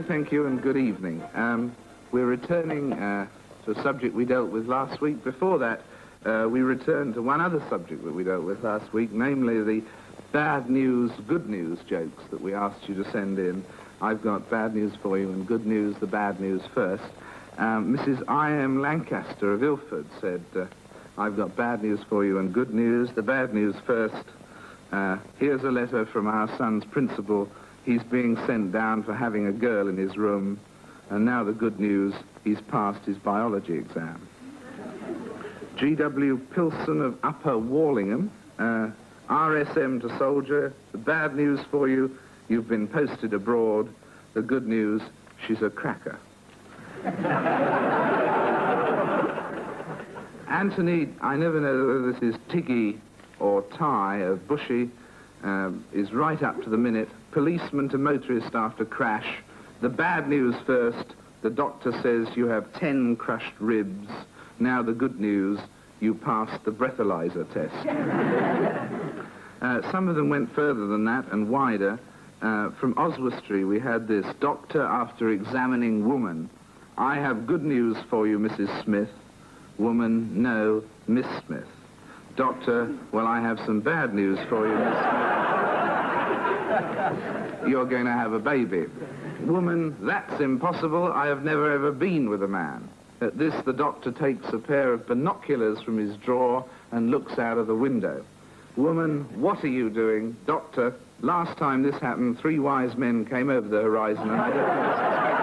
Thank you, and good evening. We're returning to a subject we dealt with last week. Before that, we returned to one other subject that we dealt with last week, namely the bad news, good news jokes that we asked you to send in. I've got bad news for you and good news, the bad news first. Mrs. I.M. Lancaster of Ilford said, I've got bad news for you and good news, the bad news first. Here's a letter from our son's principal. He's being sent down for having a girl in his room. And now the good news, he's passed his biology exam. G.W. Pilson of Upper Wallingham, RSM to soldier, the bad news for you, you've been posted abroad. The good news, she's a cracker. Anthony, I never know whether this is Tiggy or Ty of Bushy, is right up to the minute. Policeman to motorist after crash. The bad news first, the doctor says you have 10 crushed ribs. Now the good news, you passed the breathalyzer test. Some of them went further than that and wider. From Oswestry we had this: doctor after examining woman. I have good news for you, Mrs. Smith. Woman, no, Miss Smith. Doctor, well, I have some bad news for you, Miss Smith. You're going to have a baby. Woman, that's impossible. I have never ever been with a man. At this, the doctor takes a pair of binoculars from his drawer and looks out of the window. Woman, what are you doing? Doctor, last time this happened, 3 wise men came over the horizon and I don't suspect.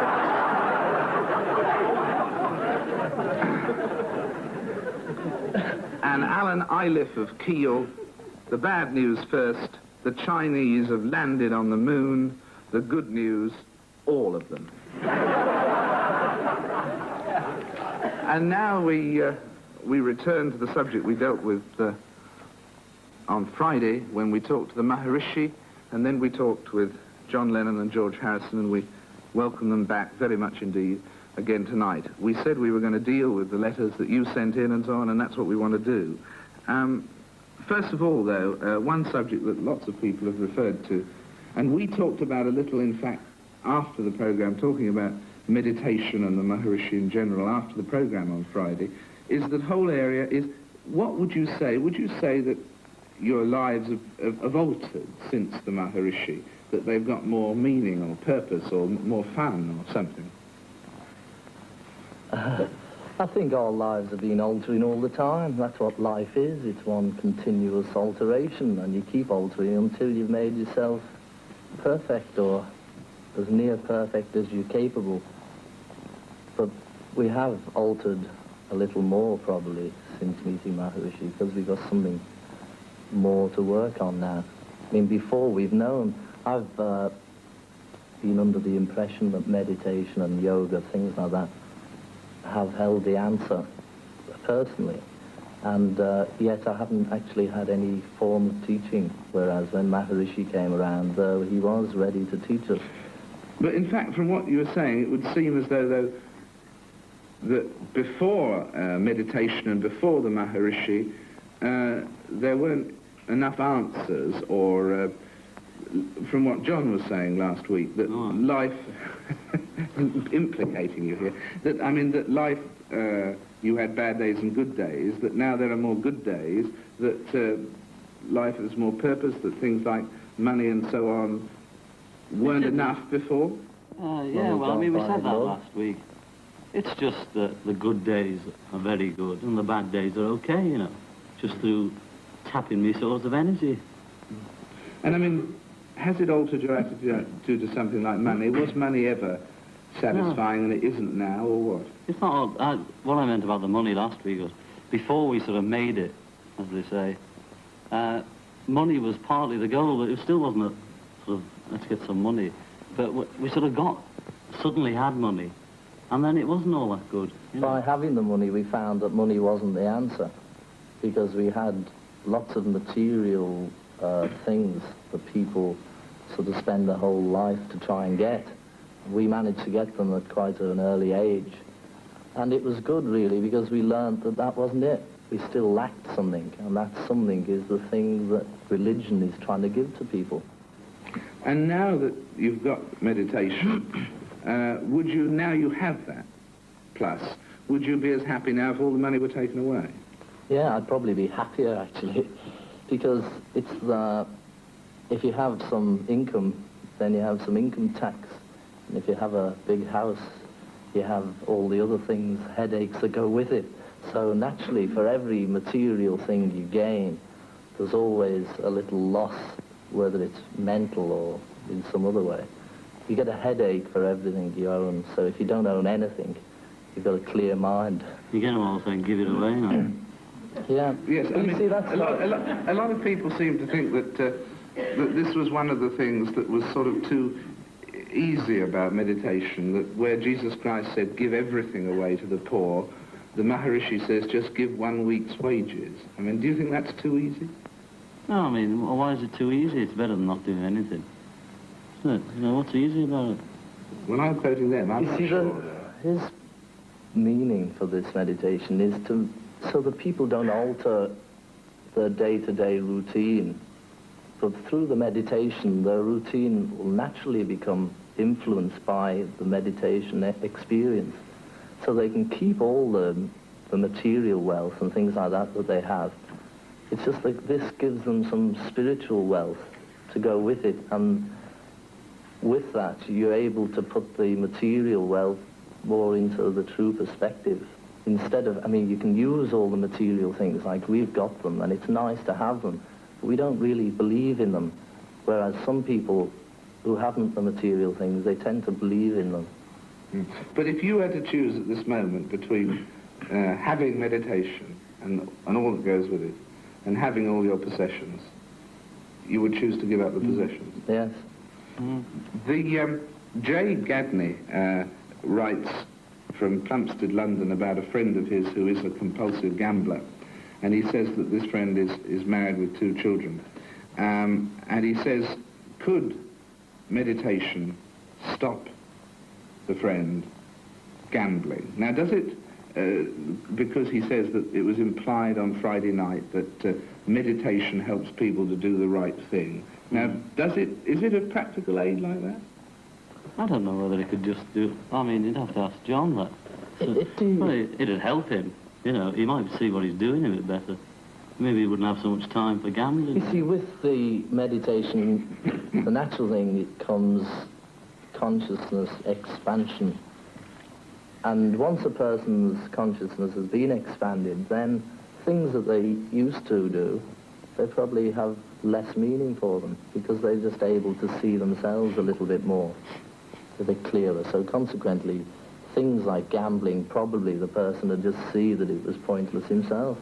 And Alan Iliff of Kiel, the bad news first. The Chinese have landed on the moon. The good news, all of them. And now we return to the subject we dealt with on Friday when we talked to the Maharishi, and then we talked with John Lennon and George Harrison, and we welcome them back very much indeed again tonight. We said we were going to deal with the letters that you sent in and so on, and that's what we want to do. First of all, though, one subject that lots of people have referred to, and we talked about a little, in fact, after the program, talking about meditation and the Maharishi in general after the program on Friday, is that whole area is, what would you say? Would you say that your lives have altered since the Maharishi, that they've got more meaning or purpose or more fun or something? I think our lives have been altering all the time. That's what life is. It's one continuous alteration, and you keep altering until you've made yourself perfect, or as near perfect as you're capable. But we have altered a little more, probably, since meeting Maharishi, because we've got something more to work on now. I mean, before we've known, I've been under the impression that meditation and yoga, things like that, have held the answer, personally. And yet I haven't actually had any form of teaching, whereas when Maharishi came around, he was ready to teach us. But in fact, from what you were saying, it would seem as though that before meditation and before the Maharishi, there weren't enough answers, or from what John was saying last week, that life, implicating you here, that, I mean, that life, you had bad days and good days, that now there are more good days, that life has more purpose, that things like money and so on weren't enough before? Yeah, well, I mean, we said that last week. It's just that the good days are very good and the bad days are okay, you know, just through tapping me source of energy. And I mean, has it altered your attitude to something like money? Was money ever satisfying and it isn't now, or what? It's not, what I meant about the money last week was, before we sort of made it, as they say, money was partly the goal, but it still wasn't a sort of, let's get some money. But we sort of suddenly had money, and then it wasn't all that good. You know? By having the money, we found that money wasn't the answer, because we had lots of material things that people sort of spend their whole life to try and get. We managed to get them at quite an early age. And it was good, really, because we learned that that wasn't it. we still lacked something, and that something is the thing that religion is trying to give to people. And now that you've got meditation, would you, now you have that plus, would you be as happy now if all the money were taken away? Yeah, I'd probably be happier, actually, because it's the, if you have some income, then you have some income tax. And if you have a big house, you have all the other things, headaches that go with it. So naturally, for every material thing you gain, there's always a little loss, whether it's mental or in some other way. You get a headache for everything you own, so if you don't own anything, you've got a clear mind. You get them all saying, give it away now. Yeah. Yes, I mean, see, that's a lot of people seem to think that, that this was one of the things that was sort of too easy about meditation, that where Jesus Christ said, give everything away to the poor, the Maharishi says, just give 1 week's wages. I mean, do you think that's too easy? No, I mean, why is it too easy? It's better than not doing anything. Isn't it? You know, what's easy about it? When I'm quoting them, I'm not sure. His meaning for this meditation is to, so that people don't alter their day-to-day routine. But through the meditation, their routine will naturally become influenced by the meditation experience. So they can keep all the material wealth and things like that that they have. It's just like this gives them some spiritual wealth to go with it. And with that, you're able to put the material wealth more into the true perspective. Instead of, I mean, you can use all the material things, like we've got them, and it's nice to have them, but we don't really believe in them. Whereas some people who haven't the material things, they tend to believe in them. But if you had to choose at this moment between having meditation and all that goes with it, and having all your possessions, you would choose to give up the possessions? Yes. The J. Gadney writes from Plumstead, London, about a friend of his who is a compulsive gambler. And he says that this friend is married with 2 children. And he says, could meditation stop the friend gambling? Now, does it, because he says that it was implied on Friday night that meditation helps people to do the right thing. Now, is it a practical aid like that? I don't know whether he could just do... I mean, you'd have to ask John that. Well, it'd help him. You know, he might see what he's doing a bit better. Maybe he wouldn't have so much time for gambling. You see, with the meditation, the natural thing, it comes consciousness expansion. And once a person's consciousness has been expanded, then things that they used to do, they probably have less meaning for them, because they're just able to see themselves a little bit more, a bit clearer. So consequently, things like gambling, probably the person would just see that it was pointless himself.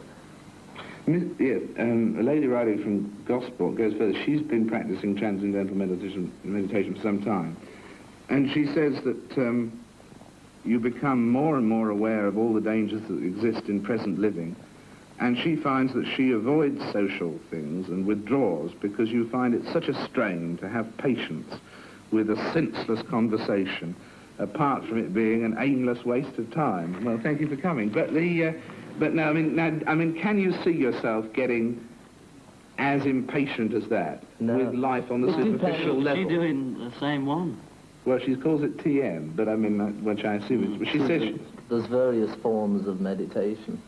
Yeah, a lady writing from Gosport goes further. She's been practicing transcendental meditation for some time. And she says that you become more and more aware of all the dangers that exist in present living. And she finds that she avoids social things and withdraws because you find it such a strain to have patience with a senseless conversation, apart from it being an aimless waste of time. Well, thank you for coming. But now, I mean, can you see yourself getting as impatient as that with life on the superficial level? Is she doing the same one? Well, she calls it TM, but I mean, which I assume is. But she says there's various forms of meditation,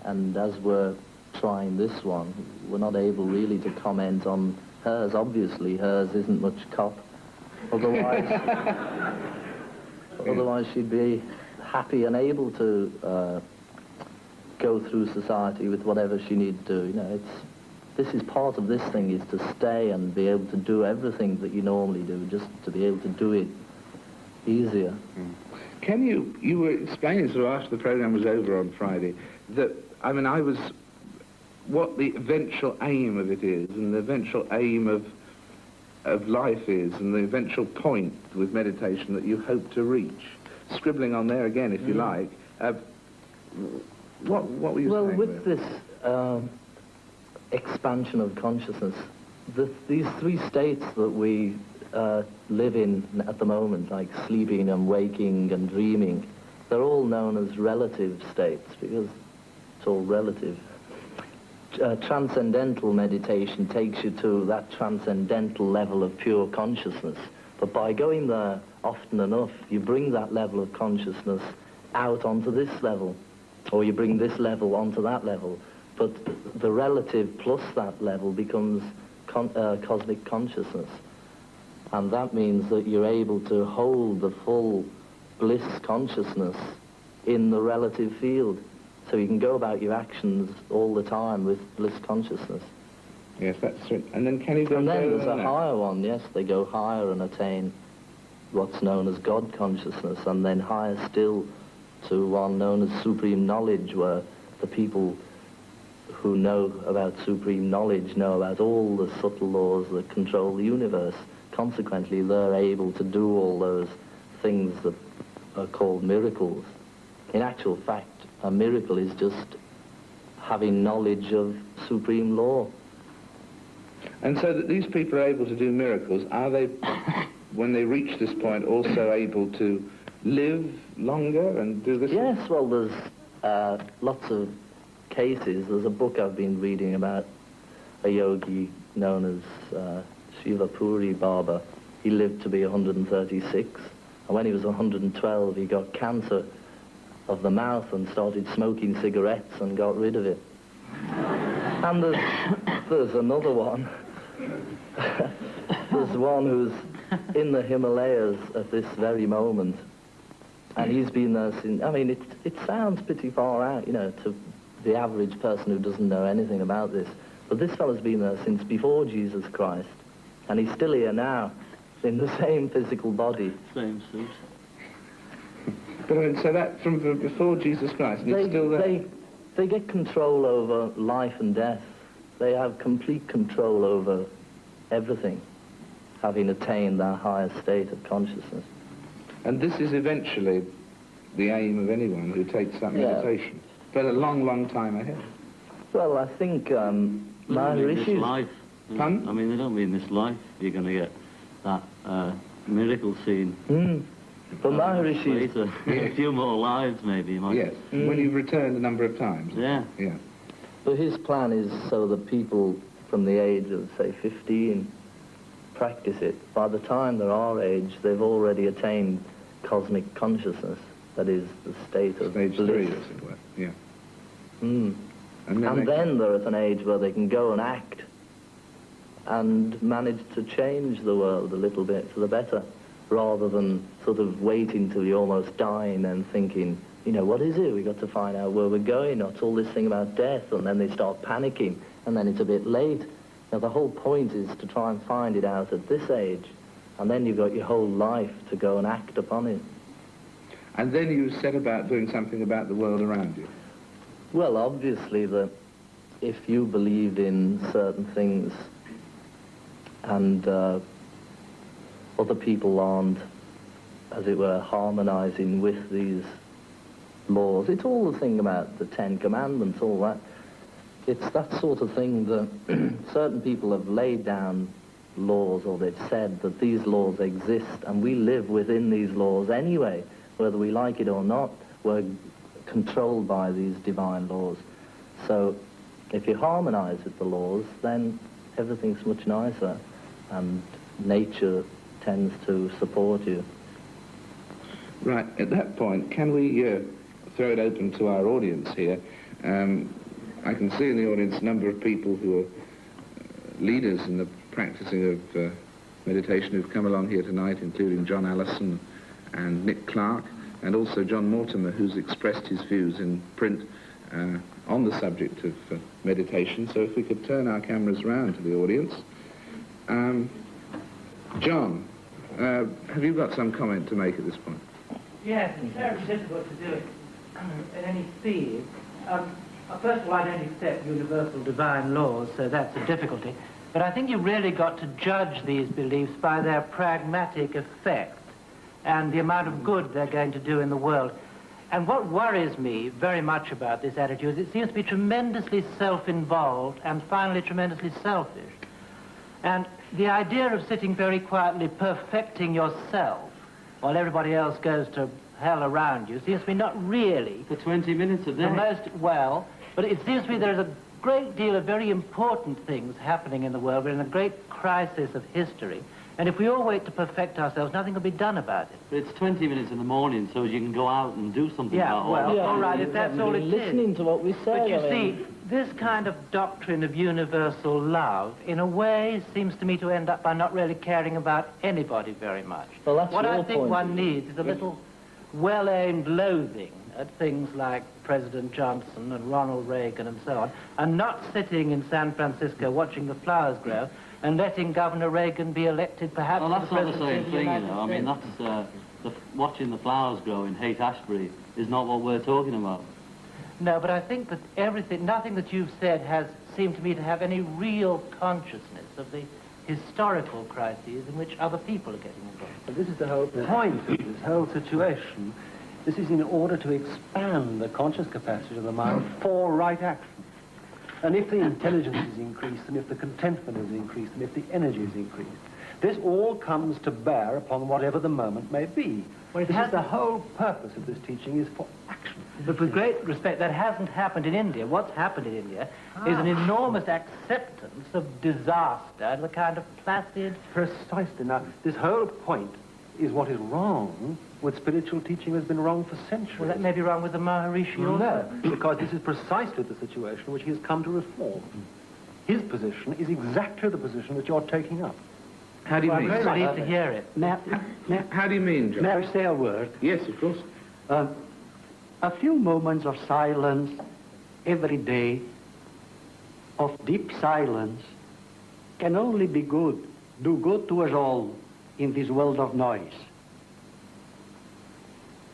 and as we're trying this one, we're not able really to comment on hers. Obviously, hers isn't much cop. Otherwise, otherwise she'd be happy and able to go through society with whatever she needs to do. You know, this is part of this thing, is to stay and be able to do everything that you normally do, just to be able to do it easier. Can you were explaining sort of after the program was over on Friday that, I mean, what the eventual aim of it is, and the eventual aim of life is, and the eventual point with meditation that you hope to reach. Scribbling on there again, if you like. What were you saying? Well, with this expansion of consciousness, these 3 states that we live in at the moment, like sleeping and waking and dreaming, they're all known as relative states, because It's all relative. Transcendental meditation takes you to that transcendental level of pure consciousness. But by going there often enough, you bring that level of consciousness out onto this level, or you bring this level onto that level. But the relative plus that level becomes cosmic consciousness. And that means that you're able to hold the full bliss consciousness in the relative field. So you can go about your actions all the time with bliss consciousness. Yes, that's right. And then can you go And then further there's than a that? higher one, yes, they go higher and attain what's known as God consciousness, and then higher still to one known as supreme knowledge, where the people who know about supreme knowledge know about all the subtle laws that control the universe. Consequently, they're able to do all those things that are called miracles. In actual fact, a miracle is just having knowledge of supreme law. And so that these people are able to do miracles, are they, when they reach this point, also able to live longer and do this? Yes, well, there's lots of cases. There's a book I've been reading about a yogi known as Shiva Puri Baba. He lived to be 136, and when he was 112, he got cancer of the mouth and started smoking cigarettes and got rid of it. And there's another one. There's one who's in the Himalayas at this very moment, and he's been there since. I mean, it sounds pretty far out, you know, to the average person who doesn't know anything about this, but this fellow's been there since before Jesus Christ, and he's still here now, in the same physical body. Same suit. But I mean, so that from before Jesus Christ, and it's still there? They get control over life and death. They have complete control over everything, having attained that higher state of consciousness. And this is eventually the aim of anyone who takes that meditation. But a long, long time ahead. Well, I think They don't mean this life. Pardon? I mean, they don't mean this life. You're going to get that miracle scene. But Maharishi... Later. A few more lives, maybe. You might. Yes, when you've returned a number of times. Yeah. Yeah. But his plan is so that people from the age of, say, 15 practice it. By the time they're our age, they've already attained cosmic consciousness. That is the state of Stage bliss. 3, as it were. Yeah. And And then they're at an age where they can go and act and manage to change the world a little bit for the better, rather than sort of waiting till you're almost dying and thinking, you know, what is it? We've got to find out where we're going. What's all this thing about death? And then they start panicking, and then it's a bit late. Now, the whole point is to try and find it out at this age, and then you've got your whole life to go and act upon it. And then you set about doing something about the world around you. Well, obviously, that if you believed in certain things and other people aren't, as it were, harmonizing with these laws, it's all the thing about the Ten Commandments, all that. It's that sort of thing that certain people have laid down laws, or they've said that these laws exist, and we live within these laws anyway. Whether we like it or not, we're controlled by these divine laws. So if you harmonize with the laws, then everything's much nicer, and nature tends to support you. Right, at that point, can we throw it open to our audience here? I can see in the audience a number of people who are leaders in the practicing of meditation who've come along here tonight, including John Allison and Nick Clark, and also John Mortimer, who's expressed his views in print on the subject of meditation. So if we could turn our cameras round to the audience. John, have you got some comment to make at this point? Yes, it's very difficult to do it in any field. First of all, I don't accept universal divine laws, so that's a difficulty. But I think you've really got to judge these beliefs by their pragmatic effect and the amount of good they're going to do in the world. And what worries me very much about this attitude is it seems to be tremendously self-involved and finally tremendously selfish. And the idea of sitting very quietly perfecting yourself while everybody else goes to hell around you seems to me not really For 20 minutes a day. the most, well, But it seems to me there's a great deal of very important things happening in the world. We're in a great crisis of history. And if we all wait to perfect ourselves, nothing will be done about it. But it's 20 minutes in the morning, so you can go out and do something about well, it. all right, if that's all it is. Listening to what we say. But you see, this kind of doctrine of universal love, in a way, seems to me to end up by not really caring about anybody very much. Well, that's what your I think point. one needs is a little well-aimed loathing at things like President Johnson and Ronald Reagan and so on, and not sitting in San Francisco watching the flowers grow and letting Governor Reagan be elected perhaps Well, that's to not the the presidency same of the thing, you United know. I mean, States. that's watching the flowers grow in Haight-Ashbury is not what we're talking about. No, but I think that nothing that you've said has seemed to me to have any real consciousness of the historical crises in which other people are getting involved. But this is the whole point of this whole situation. This is in order to expand the conscious capacity of the mind for right action. And if the intelligence is increased, and if the contentment is increased, and if the energy is increased, this all comes to bear upon whatever the moment may be. Well, This is the whole purpose of this teaching, is for action. But with great respect, that hasn't happened in India. What's happened in India is an enormous acceptance of disaster, the kind of placid... Precisely. Now, this whole point is what is wrong with spiritual teaching has been wrong for centuries. Well, that may be wrong with the Maharishi also. No, because this is precisely the situation which he has come to reform. His position is exactly the position that you're taking up. How do you Well, I'm mean? very relieved to hear it. How do you mean, John? May I say a word? Yes, of course. A few moments of silence every day, of deep silence, can only be good, do good to us all in this world of noise.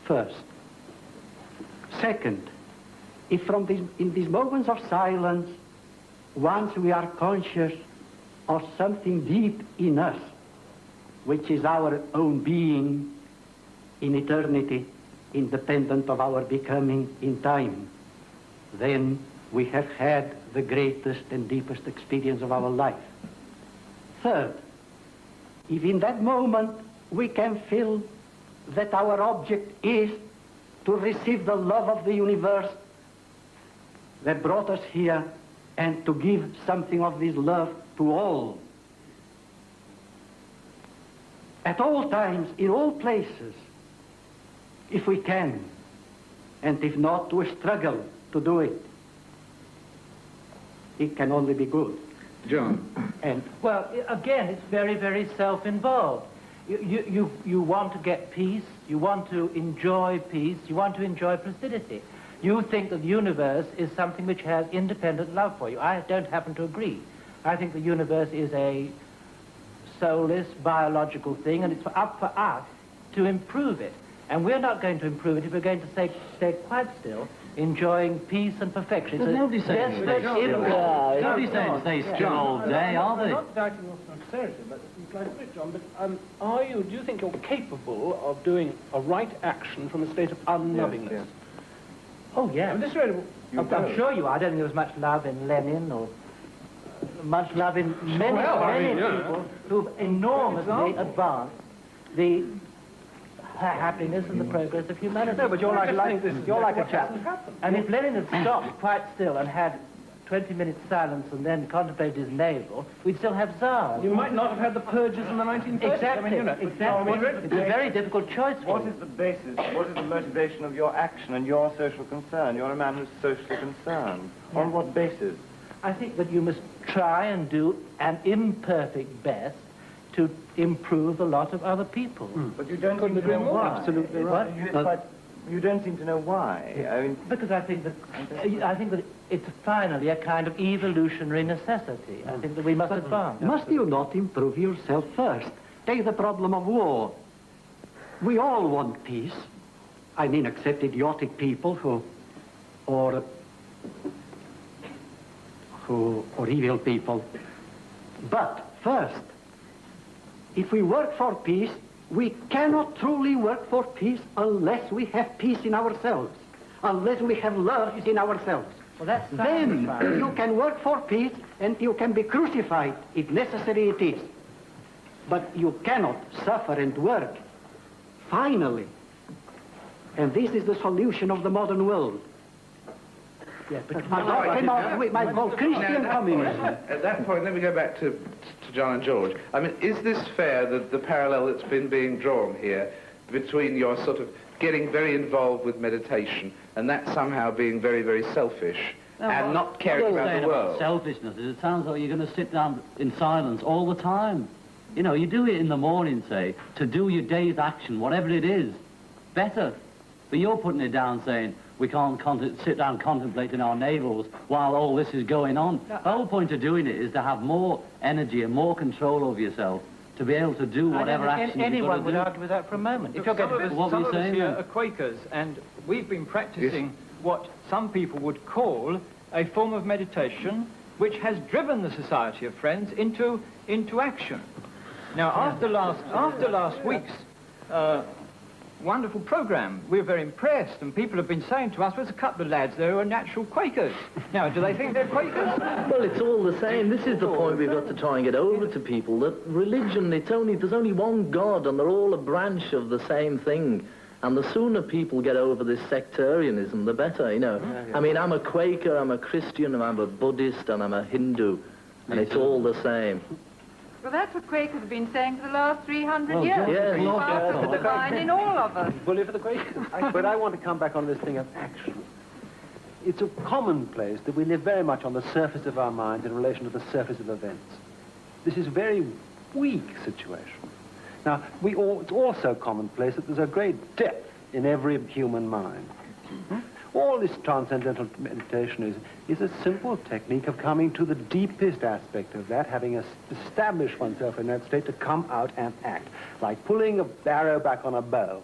First. Second, if in these moments of silence, once we are conscious of something deep in us, which is our own being in eternity, independent of our becoming in time, then we have had the greatest and deepest experience of our life. Third, if in that moment we can feel that our object is to receive the love of the universe that brought us here and to give something of this love to all. At all times, in all places, if we can, and if not, to struggle to do it. It can only be good. John. And Well, again, it's very, very self-involved. You want to get peace, you want to enjoy peace, you want to enjoy placidity. You think that the universe is something which has independent love for you. I don't happen to agree. I think the universe is a soulless, biological thing, and it's up for us to improve it. And we're not going to improve it if we're going to stay quite still, enjoying peace and perfection. There's nobody saying nobody's saying stay still all day, are they? Not doubting your sincerity, but John, but do you think you're capable of doing a right action from a state of unlovingness? Yes. Oh, yeah. And this really, I'm sure you are. I don't think there was much love in Lenin or much love in many, people who've enormously advanced the happiness and the progress of humanity. No, but you're like a chap. And if Lenin had stopped quite still and had 20 minutes silence and then contemplated his navel, we'd still have czars. you might not have had the purges in the 1930s. Exactly, exactly. It's a very difficult choice for What you. is the basis, what is the motivation of your action and your social concern? You're a man who's socially concerned. On what basis? I think that you must try and do an imperfect best to improve the lot of other people. But you don't seem to know why. Absolutely right. But you don't seem to know why. I mean, Because I think that it's finally a kind of evolutionary necessity. I think that we must advance. must you not improve yourself first? Take the problem of war. We all want peace. I mean, except idiotic people or evil people. But first, if we work for peace, we cannot truly work for peace unless we have peace in ourselves, unless we have love in ourselves. Well, that's Then satisfying. you can work for peace and you can be crucified if necessary it is. But you cannot suffer and work. Finally, and this is the solution of the modern world, Yes, but I came out with my called Christian communism. At that point, let me go back to John and George. I mean, is this fair, the parallel that's been being drawn here between your sort of getting very involved with meditation and that somehow being very, very selfish and not caring about the world? Selfishness is it sounds like you're going to sit down in silence all the time. You know, you do it in the morning, say, to do your day's action, whatever it is, better. But you're putting it down saying, we can't sit down contemplating our navels while all this is going on. The whole point of doing it is to have more energy and more control over yourself to be able to do whatever action anyone would argue with that for a moment. If you're going to what some were of you us saying here then? are Quakers, and we've been practicing what some people would call a form of meditation which has driven the Society of Friends into action. Now, after last week's wonderful program, we're very impressed, and people have been saying to us, there's a couple of lads there who are natural Quakers. Now, do they think they're Quakers? Well, it's all the same. This is the point we've got to try and get over to people, that religion, there's only one God, and they're all a branch of the same thing. And the sooner people get over this sectarianism, the better, you know. I mean, I'm a Quaker, I'm a Christian, I'm a Buddhist, and I'm a Hindu, and it's all the same. Well, that's what Quakers have been saying for the last 300 years. yes. The part of the divine in all of us. Bully for the Quakers. But I want to come back on this thing of action. It's a commonplace that we live very much on the surface of our mind in relation to the surface of events. This is a very weak situation. Now, it's also commonplace that there's a great depth in every human mind. All this transcendental meditation is a simple technique of coming to the deepest aspect of that, having established oneself in that state to come out and act, like pulling an arrow back on a bow.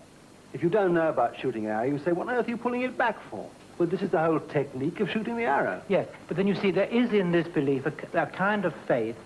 If you don't know about shooting an arrow, you say, what on earth are you pulling it back for? Well, this is the whole technique of shooting the arrow. Yes, but then you see, there is in this belief a kind of faith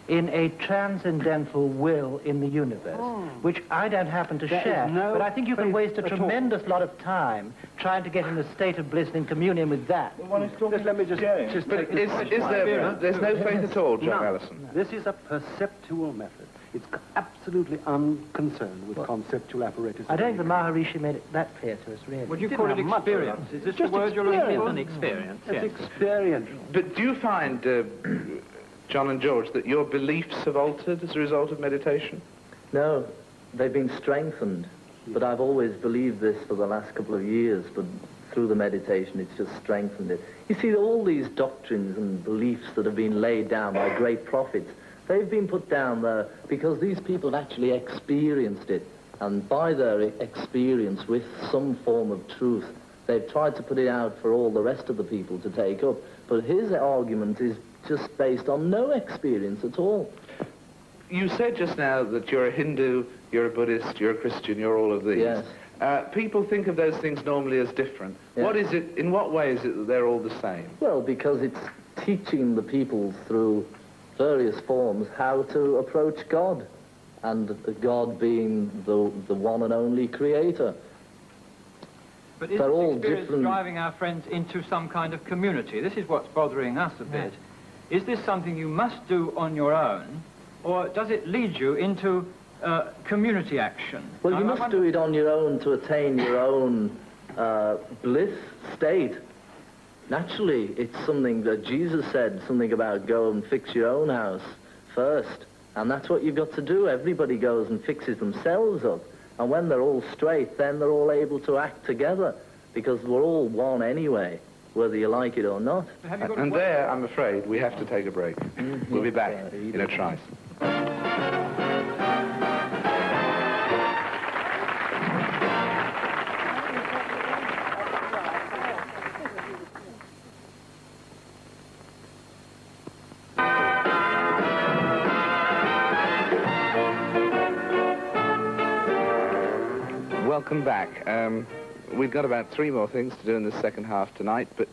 in a transcendental will in the universe, which I don't happen to share. But I think you can waste a tremendous lot of time trying to get in a state of bliss in communion with that. Just let me just But there's no faith at all, John Allison? This is a perceptual method. It's absolutely unconcerned with conceptual apparatus. I don't think the Maharishi made it that clear to us, really. Would you call it experience? Is this the word you're looking for? An experience, yes. It's experience. But do you find, John and George, that your beliefs have altered as a result of meditation? No, they've been strengthened. But I've always believed this for the last couple of years, but through the meditation it's just strengthened it. You see, all these doctrines and beliefs that have been laid down by great prophets, they've been put down there because these people have actually experienced it. And by their experience with some form of truth, they've tried to put it out for all the rest of the people to take up. But his argument is just based on no experience at all. You said just now that you're a Hindu, you're a Buddhist, you're a Christian, you're all of these. Yes. People think of those things normally as different. Yes. What is it, in what way is it that they're all the same? Well, because it's teaching the people through various forms how to approach God, and God being the one and only creator. But is They're all this experience different. driving our friends into some kind of community? This is what's bothering us a bit. Is this something you must do on your own, or does it lead you into community action? Well, you must do it on your own to attain your own bliss state. Naturally, it's something that Jesus said, something about go and fix your own house first. And that's what you've got to do. Everybody goes and fixes themselves up. And when they're all straight, then they're all able to act together, because we're all one anyway, whether you like it or not. And there, I'm afraid, we have to take a break. We'll be back in a trice. Welcome back. We've got about 3 more things to do in the second half tonight, but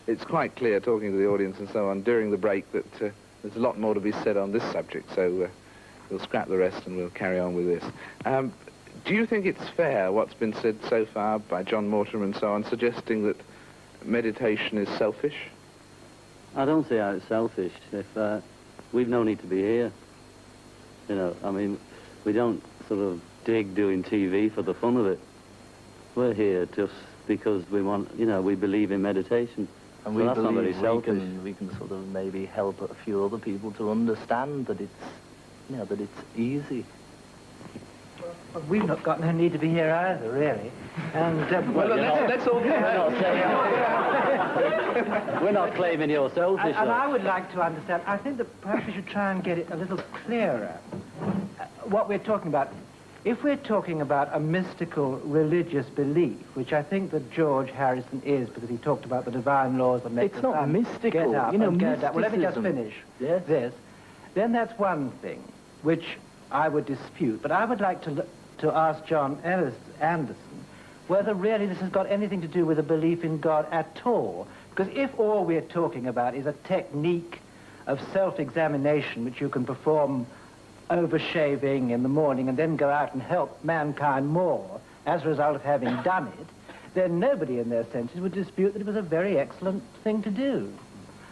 it's quite clear, talking to the audience and so on, during the break, that there's a lot more to be said on this subject, so we'll scrap the rest and we'll carry on with this. Do you think it's fair, what's been said so far by John Mortimer and so on, suggesting that meditation is selfish? I don't see how it's selfish. If we've no need to be here. You know, I mean, we don't sort of dig doing TV for the fun of it. We're here just because we want, you know, we believe in meditation. And Well, we that's not very believe selfish. we can sort of maybe help a few other people to understand that it's, you know, that it's easy. Well, we've not got no need to be here either, really. And Well, let's all get We're not claiming you're selfish. and I would like to understand. I think that perhaps we should try and get it a little clearer. What we're talking about. If we're talking about a mystical religious belief, which I think that George Harrison is, because he talked about the divine laws that make It's the not sun mystical, get up you know, and go down. Well, let me just mysticism. finish Yes. this. Then that's one thing, which I would dispute. But I would like to ask John Anderson whether really this has got anything to do with a belief in God at all. Because if all we're talking about is a technique of self-examination which you can perform over shaving in the morning and then go out and help mankind more as a result of having done it, then nobody in their senses would dispute that it was a very excellent thing to do.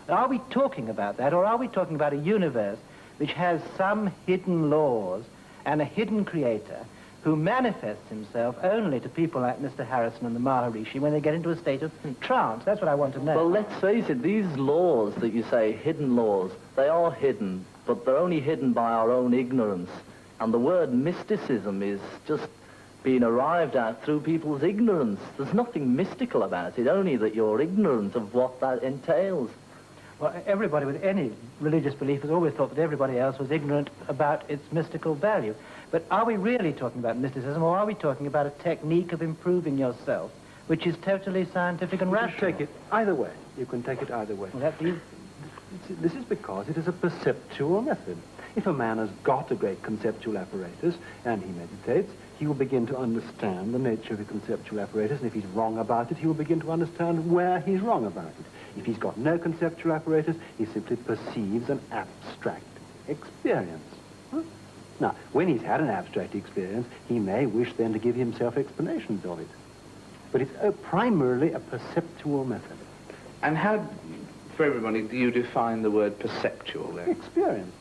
Are we talking about that, or are we talking about a universe which has some hidden laws and a hidden creator who manifests himself only to people like Mr. Harrison and the Maharishi when they get into a state of trance? That's what I want to know. Well, let's face it, these laws that you say, hidden laws, they are hidden, but they're only hidden by our own ignorance. And the word mysticism is just being arrived at through people's ignorance. There's nothing mystical about it, only that you're ignorant of what that entails. Well, everybody with any religious belief has always thought that everybody else was ignorant about its mystical value. But are we really talking about mysticism, or are we talking about a technique of improving yourself, which is totally scientific and You rational? can take it either way. You can take it either way. Well, that's easy. This is because it is a perceptual method. If a man has got a great conceptual apparatus and he meditates, he will begin to understand the nature of the conceptual apparatus, and if he's wrong about it, he will begin to understand where he's wrong about it. If he's got no conceptual apparatus, he simply perceives an abstract experience. Now, when he's had an abstract experience, he may wish then to give himself explanations of it. But it's primarily a perceptual method. And how, for everybody, do you define the word perceptual then? Experience,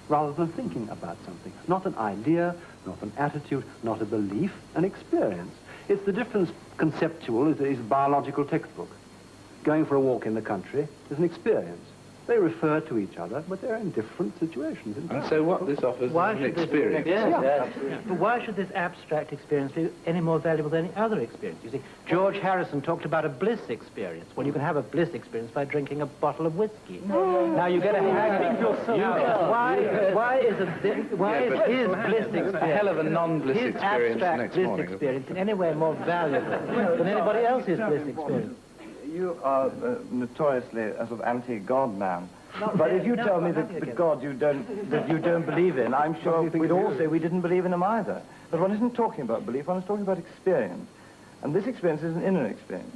rather than thinking about something. Not an idea, not an attitude, not a belief, an experience. It's the difference. Conceptual is a biological textbook. Going for a walk in the country is an experience. They refer to each other, but they're in different situations. And so what this offers is an experience. But why should this abstract experience be any more valuable than any other experience? You see, George Harrison talked about a bliss experience. Well, you can have a bliss experience by drinking a bottle of whiskey. Now you're going to have why is his bliss experience, a hell of a non-bliss his experience abstract next bliss morning. experience in any way more valuable than anybody else's bliss experience? You are notoriously a sort of anti-God man. Not But really, if you no, tell me nothing that the against God that you don't believe in, I'm sure we'd all say we didn't believe in him either. But one isn't talking about belief, one is talking about experience. And this experience is an inner experience.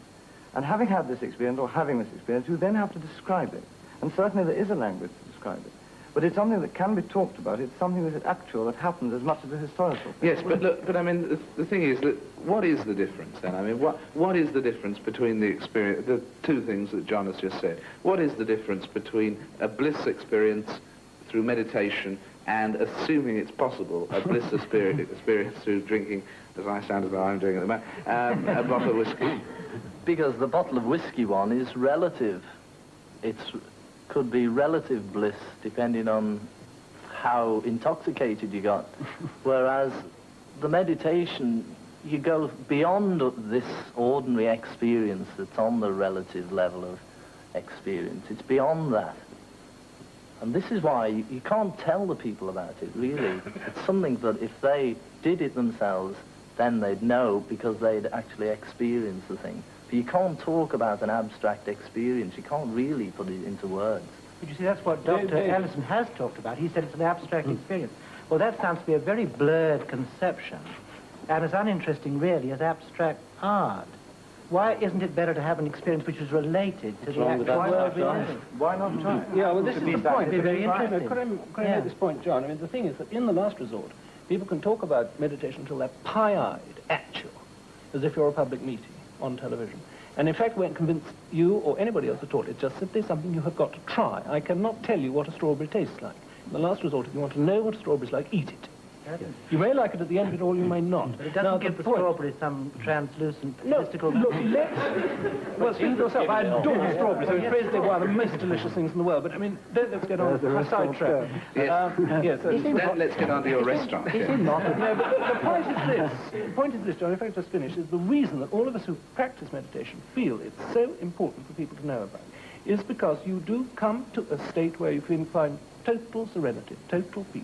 And having had this experience, or having this experience, you then have to describe it. And certainly there is a language to describe it. But it's something that can be talked about. It's something that is actual, that happens as much as a historical thing. Yes, but look, but I mean, the thing is that what is the difference then? I mean, what is the difference between the experience, the two things that John has just said? What is the difference between a bliss experience through meditation and, assuming it's possible, a bliss experience through drinking, as I sound as though I'm doing at the moment, a bottle of whiskey? Because the bottle of whiskey one is relative. It's could be relative bliss depending on how intoxicated you got. Whereas the meditation, you go beyond this ordinary experience that's on the relative level of experience. It's beyond that. And this is why you can't tell the people about it, really. It's something that if they did it themselves, then they'd know, because they'd actually experienced the thing. But you can't talk about an abstract experience. You can't really put it into words. But you see, that's what Dr. Ellison has talked about. He said it's an abstract experience. Well, that sounds to be a very blurred conception, and as uninteresting, really, as abstract art. Why isn't it better to have an experience which is related to the actual world we live in? Why not try it? Yeah, well, this is the point. It'd be very interesting. Could I make this point, John? I mean, the thing is that in the last resort, people can talk about meditation until they're pie-eyed, actual, as if you're a public meeting on television. And in fact, weren't convinced you or anybody else at all. It's just simply something you have got to try. I cannot tell you what a strawberry tastes like. In the last resort, if you want to know what a strawberry is like, eat it. You may like it at the end of it, or you may not. But it doesn't give the strawberry some translucent mystical... Look, well, speak for yourself, I adore strawberries. I mean, fraise des bois are the most delicious things in the world, but I mean, let's get on the sidetrack. Yes, let's get on to your restaurant. No, but the point is this. The point is this, John, if I just finish, is the reason that all of us who practice meditation feel it's so important for people to know about is because you do come to a state where you can find total serenity, total peace.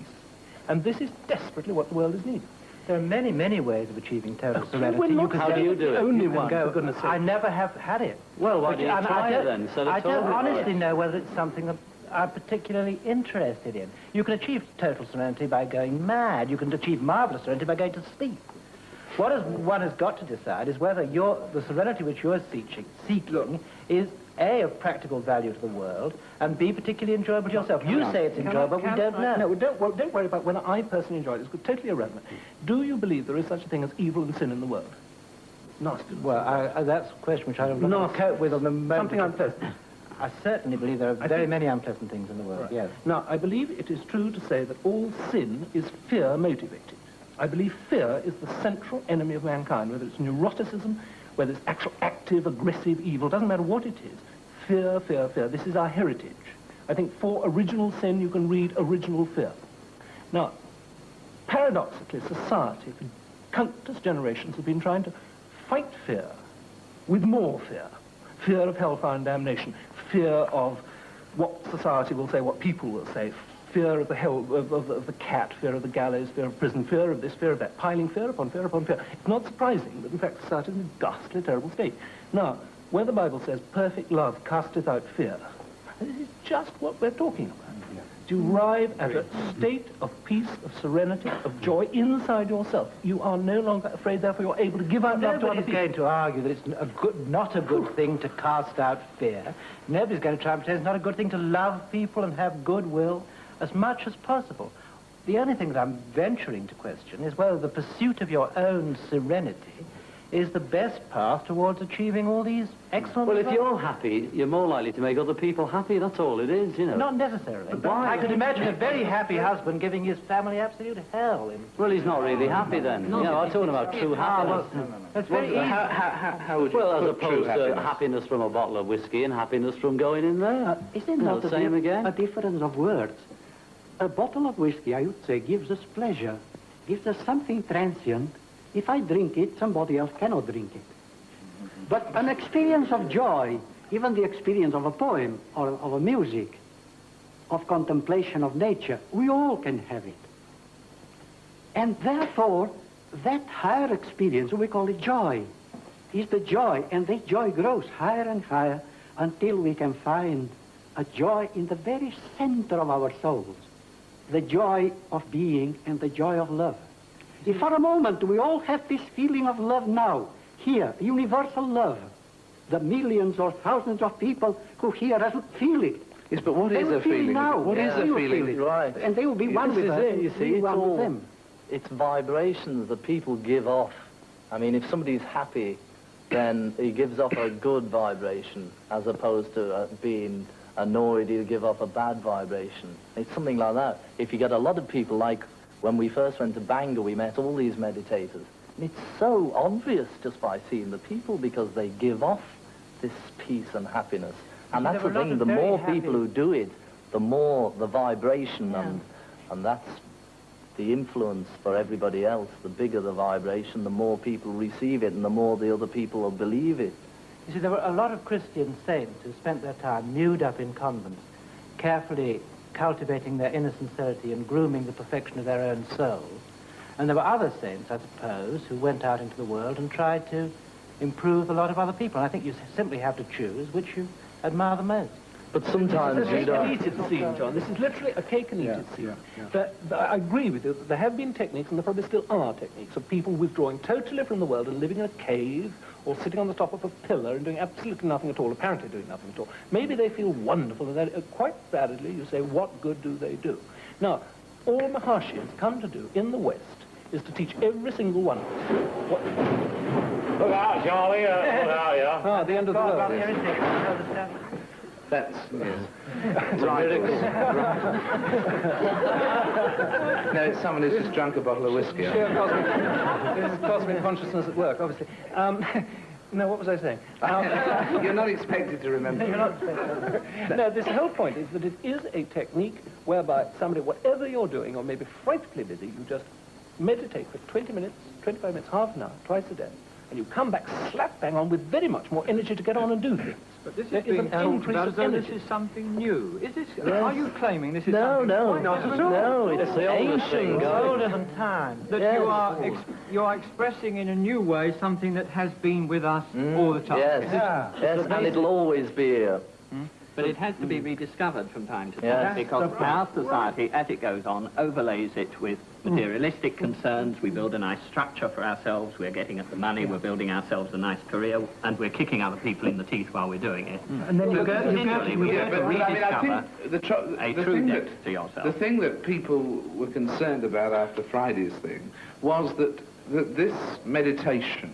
And this is desperately what the world is needing. There are many, many ways of achieving total serenity. Well, how do you do it? Only one, go, for goodness sake. I never have had it. Well, why don't you try it then? I don't honestly know whether it's something that I'm particularly interested in. You can achieve total serenity by going mad. You can achieve marvelous serenity by going to sleep. What one has got to decide is whether the serenity which you're seeking is A, of practical value to the world, and B, particularly enjoyable to yourself. You say it's enjoyable, but we don't know. No, don't worry about whether I personally enjoy it. It's totally irrelevant. Do you believe there is such a thing as evil and sin in the world? Nastiness. Well, that's a question which I don't know cope with on the moment. Something unpleasant. I certainly believe there are very many unpleasant things in the world, yes. Now, I believe it is true to say that all sin is fear-motivated. I believe fear is the central enemy of mankind, whether it's neuroticism, whether it's actual active, aggressive evil, doesn't matter what it is. Fear, fear, fear. This is our heritage. I think for original sin, you can read original fear. Now, paradoxically, society, for countless generations, has been trying to fight fear with more fear. Fear of hellfire and damnation, fear of what society will say, what people will say, fear of the of the cat, fear of the gallows, fear of prison, fear of this, fear of that, piling fear upon fear upon fear. It's not surprising that, in fact, society is in a ghastly, terrible state. Now, where the Bible says, perfect love casteth out fear, this is just what we're talking about. To arrive at a state of peace, of serenity, of joy inside yourself. You are no longer afraid, therefore you're able to give out love to other people. Nobody's going to argue that it's not a good thing to cast out fear. Nobody's going to try and pretend it's not a good thing to love people and have goodwill as much as possible. The only thing that I'm venturing to question is whether the pursuit of your own serenity is the best path towards achieving all these excellent Well, if results. you're happy, you're more likely to make other people happy. That's all it is, you know. Not necessarily. Why? I could imagine a very happy husband giving his family absolute hell. Well, he's not really happy then. No, I'm talking about true happiness. That's very easy. How would you Well, as put true opposed to happiness from a bottle of whiskey and happiness from going in there. Isn't No, that the same again? a difference of words? A bottle of whiskey, I would say, gives us pleasure, gives us something transient. If I drink it, somebody else cannot drink it. But an experience of joy, even the experience of a poem or of a music, of contemplation of nature, we all can have it. And therefore, that higher experience, we call it joy, is the joy, and this joy grows higher and higher until we can find a joy in the very center of our souls, the joy of being and the joy of love. If for a moment we all have this feeling of love now, here, universal love, the millions or thousands of people who hear us feel it. Yes, but what is a feeling? Now. What is a feeling? Right. And they will be one with us. It, you see, we it's one with all, them. it's vibrations that people give off. I mean, if somebody's happy, then he gives off a good vibration, as opposed to being annoyed, he'll give off a bad vibration. It's something like that. If you get a lot of people, like when we first went to Bangor, we met all these meditators. And it's so obvious just by seeing the people, because they give off this peace and happiness. And that's the thing, the more people who do it, the more the vibration, and that's the influence for everybody else. The bigger the vibration, the more people receive it, and the more the other people will believe it. You see, there were a lot of Christian saints who spent their time nude up in convents, carefully cultivating their inner sincerity and grooming the perfection of their own souls. And there were other saints, I suppose, who went out into the world and tried to improve a lot of other people. And I think you simply have to choose which you admire the most. But sometimes you don't... This is a cake and eat it scene, John. This is literally a cake and eat it scene. I agree with you that there have been techniques, and there probably still are techniques, of people withdrawing totally from the world and living in a cave or sitting on the top of a pillar and doing absolutely nothing at all, apparently doing nothing at all. Maybe they feel wonderful, and then quite validly you say, what good do they do? Now, all Maharshis come to do in the West is to teach every single one of us what... Look out, Charlie. Look out, yeah. Ah, the end of the road. That's, yes. Rivals. No, it's someone who's just drunk a bottle of whiskey. Sheer cosmic consciousness at work, obviously. No, what was I saying? You're not expected to remember. You're not expected. No, this whole point is that it is a technique whereby somebody, whatever you're doing, or maybe frightfully busy, you just meditate for 20 minutes, 25 minutes, half an hour, twice a day, and you come back slap bang on with very much more energy to get on and do things. But this is being talked about as though this is something new. Is this? Yes. Are you claiming this is something? No, it's ancient, older than time. That yes. you are expressing in a new way something that has been with us all the time. Yes, yes, and it'll always be here. But it has to be rediscovered from time to time, Yes. because our society, as it goes on, overlays it with materialistic concerns. We build a nice structure for ourselves, we're getting at the money, we're building ourselves a nice career, and we're kicking other people in the teeth while we're doing it. And then we have to rediscover a true depth to yourself. The thing that people were concerned about after Friday's thing was that this meditation,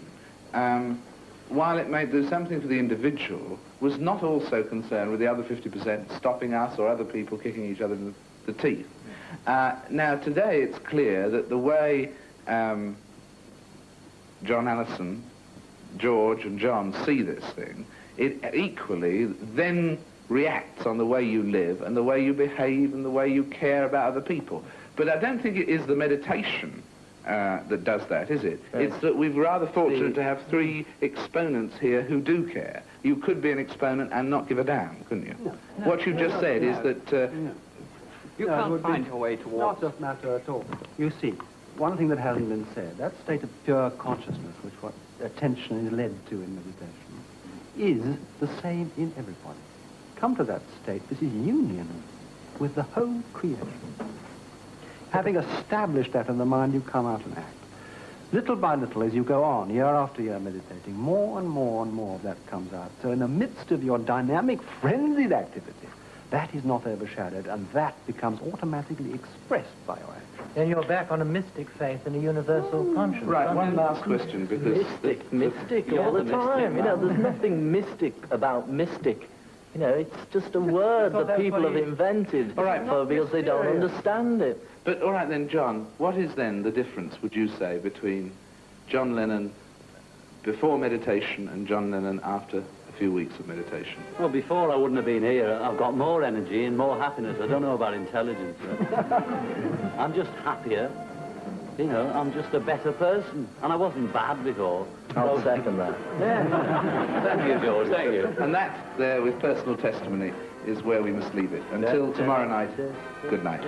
while it may do something for the individual, was not also concerned with the other 50% stopping us or other people kicking each other in the teeth. Now, today it's clear that the way John Allison, George and John see this thing, it equally then reacts on the way you live and the way you behave and the way you care about other people. But I don't think it is the meditation that does that, is it? It's that we're rather fortunate to have three exponents here who do care. You could be an exponent and not give a damn, couldn't you? No. What you just said is that... You can't find your way towards... Not just matter at all. You see, one thing that hasn't been said, that state of pure consciousness, which what attention is led to in meditation, is the same in everybody. Come to that state, this is union with the whole creation. Having established that in the mind, you come out and act. Little by little, as you go on, year after year meditating, more and more and more of that comes out. So in the midst of your dynamic, frenzied activity, that is not overshadowed, and that becomes automatically expressed by your action. Then you're back on a mystic faith and a universal conscience. Right, one last question, because... Mystic all the time. You know, there's nothing mystic about mystic. You know, it's just a word that people have invented because they don't understand it. But, all right then, John, what is then the difference, would you say, between John Lennon before meditation and John Lennon after a few weeks of meditation? Well, before I wouldn't have been here. I've got more energy and more happiness. I don't know about intelligence. I'm just happier. You know, I'm just a better person. And I wasn't bad before. I'll second that. Yeah. Thank you, George. Thank you. And that, there, with personal testimony, is where we must leave it. Until tomorrow night, good night.